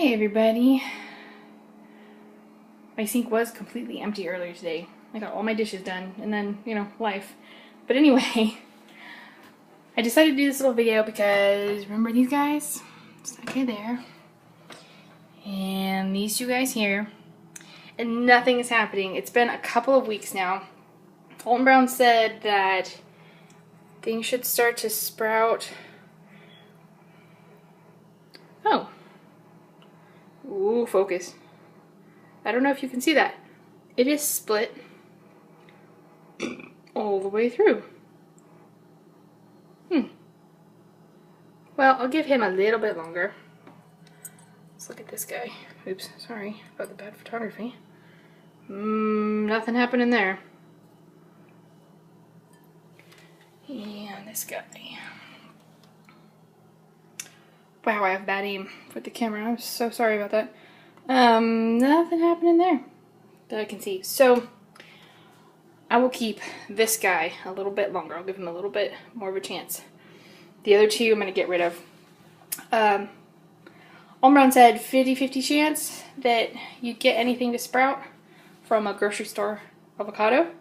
Hi everybody. My sink was completely empty earlier today. I got all my dishes done and then, life. But anyway, I decided to do this little video because remember these guys? It's okay there. And these two guys here. And nothing is happening. It's been a couple of weeks now. Alton Brown said that things should start to sprout. Oh. Ooh, focus. I don't know if you can see that. It is split all the way through. Well, I'll give him a little bit longer. Let's look at this guy. Oops, sorry about the bad photography. Nothing happening there. And this guy. Wow, I have bad aim with the camera. I'm so sorry about that. Nothing happening there that I can see. So, I will keep this guy a little bit longer. I'll give him a little bit more of a chance. The other two I'm going to get rid of. Alton Brown said 50-50 chance that you get anything to sprout from a grocery store avocado.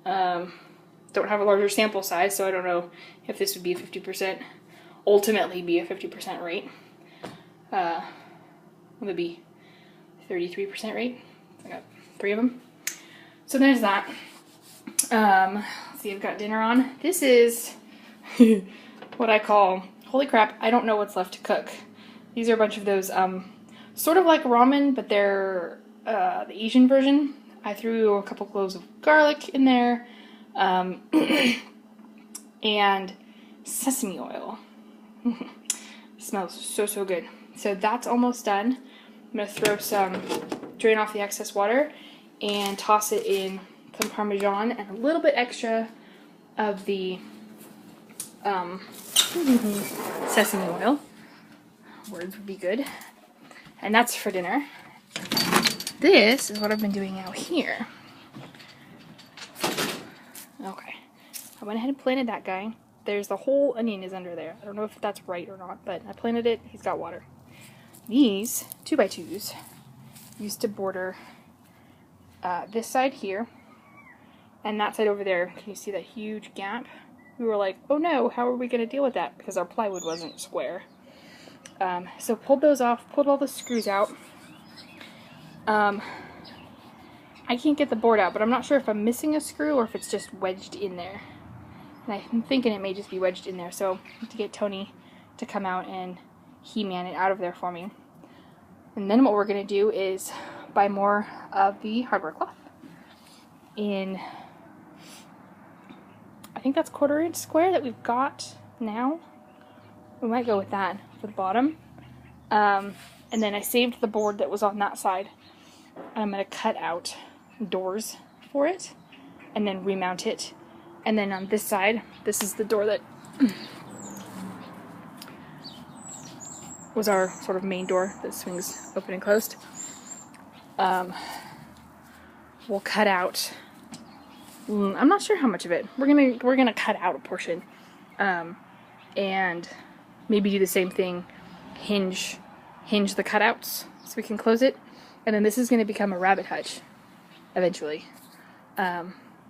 Don't have a larger sample size, so I don't know if this would be a 50%, ultimately be a 50% rate. Would it be 33% rate? I got 3 of them. So there's that. Let's see, I've got dinner on. This is what I call, holy crap, I don't know what's left to cook. These are a bunch of those, sort of like ramen, but they're the Asian version. I threw a couple cloves of garlic in there, and sesame oil. Smells so good. So that's almost done. I'm going to throw some, drain off the excess water, and toss it in some Parmesan and a little bit extra of the sesame oil. Words would be good. And that's for dinner. This is what I've been doing out here. Okay. I went ahead and planted that guy. There's the whole onion is under there. I don't know if that's right or not, but I planted it. He's got water. These 2x2s used to border this side here and that side over there. Can you see that huge gap? We were like, oh no, how are we going to deal with that? Because our plywood wasn't square. So pulled those off, pulled all the screws out. I can't get the board out, but I'm not sure if I'm missing a screw or if it's just wedged in there. And I'm thinking it may just be wedged in there, so I have to get Tony to come out and He-Man it out of there for me. And then what we're going to do is buy more of the hardware cloth. In, I think that's 1/4 inch square that we've got now. We might go with that for the bottom. And then I saved the board that was on that side. I'm going to cut out doors for it and then remount it. And then on this side, this is the door that was our sort of main door that swings open and closed. We'll cut out, I'm not sure how much of it. We're gonna cut out a portion, and maybe do the same thing, hinge the cutouts so we can close it, and then this is gonna become a rabbit hutch eventually.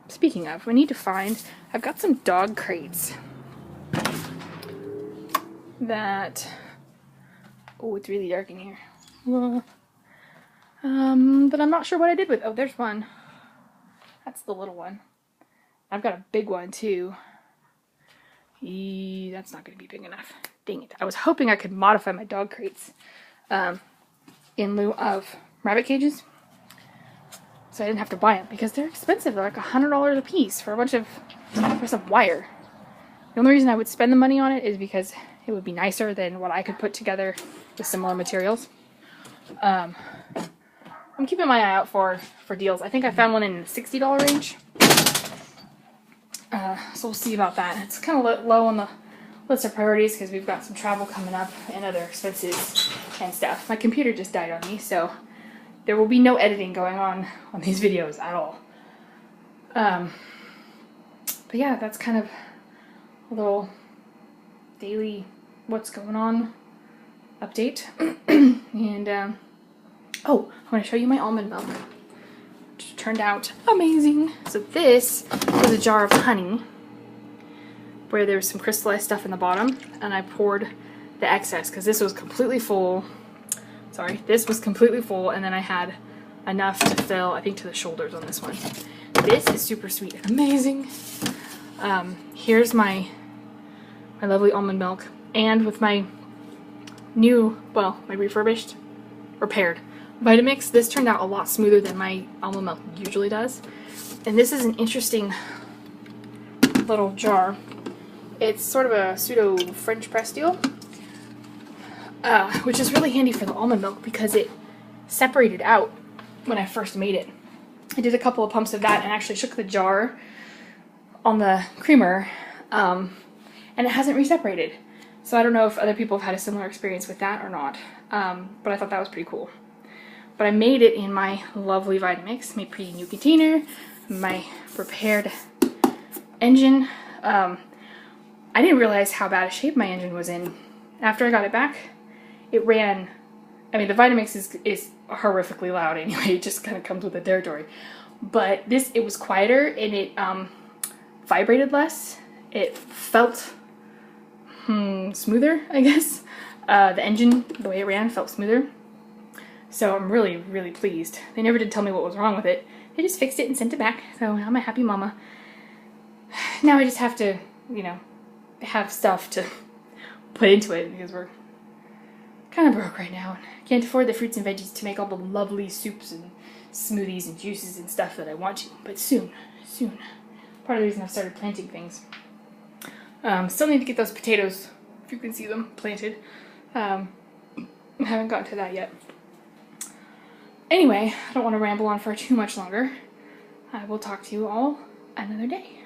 Speaking of, we need to find, I've got some dog crates that, oh, it's really dark in here. But I'm not sure what I did with, oh, there's one. That's the little one. I've got a big one too. That's not going to be big enough. Dang it. I was hoping I could modify my dog crates in lieu of rabbit cages, so I didn't have to buy them, because they're expensive. They're like $100 a piece for a bunch of wire. The only reason I would spend the money on it is because it would be nicer than what I could put together with similar materials. I'm keeping my eye out for deals. I think I found one in the $60 range. So we'll see about that. It's kind of low on the list of priorities because we've got some travel coming up and other expenses and stuff. My computer just died on me, so there will be no editing going on these videos at all. But yeah, that's kind of a little daily what's going on update. And, oh, I want to show you my almond milk, which turned out amazing. So this was a jar of honey where there was some crystallized stuff in the bottom, and I poured the excess because this was completely full. Sorry, this was completely full, and then I had enough to fill, I think, to the shoulders on this one. This is super sweet and amazing. Here's my lovely almond milk, and with my new, well, my repaired Vitamix, this turned out a lot smoother than my almond milk usually does. And this is an interesting little jar. It's sort of a pseudo French press deal, which is really handy for the almond milk because it separated out when I first made it. I did a couple of pumps of that and actually shook the jar on the creamer, and it hasn't reseparated. So I don't know if other people have had a similar experience with that or not, but I thought that was pretty cool. But I made it in my lovely Vitamix, my pretty new container, my repaired engine. I didn't realize how bad a shape my engine was in. After I got it back, it ran, I mean, the Vitamix is horrifically loud anyway, it just kind of comes with the territory. But this, it was quieter, and it vibrated less. It felt smoother, I guess. The engine, the way it ran, felt smoother. So I'm really, really pleased. They never did tell me what was wrong with it. They just fixed it and sent it back. So I'm a happy mama. Now I just have to, you know, have stuff to put into it because we're kind of broke right now. Can't afford the fruits and veggies to make all the lovely soups and smoothies and juices and stuff that I want to. But soon, soon. Part of the reason I've started planting things. Still need to get those potatoes, if you can see them, planted. I haven't gotten to that yet. Anyway, I don't want to ramble on for too much longer. I will talk to you all another day.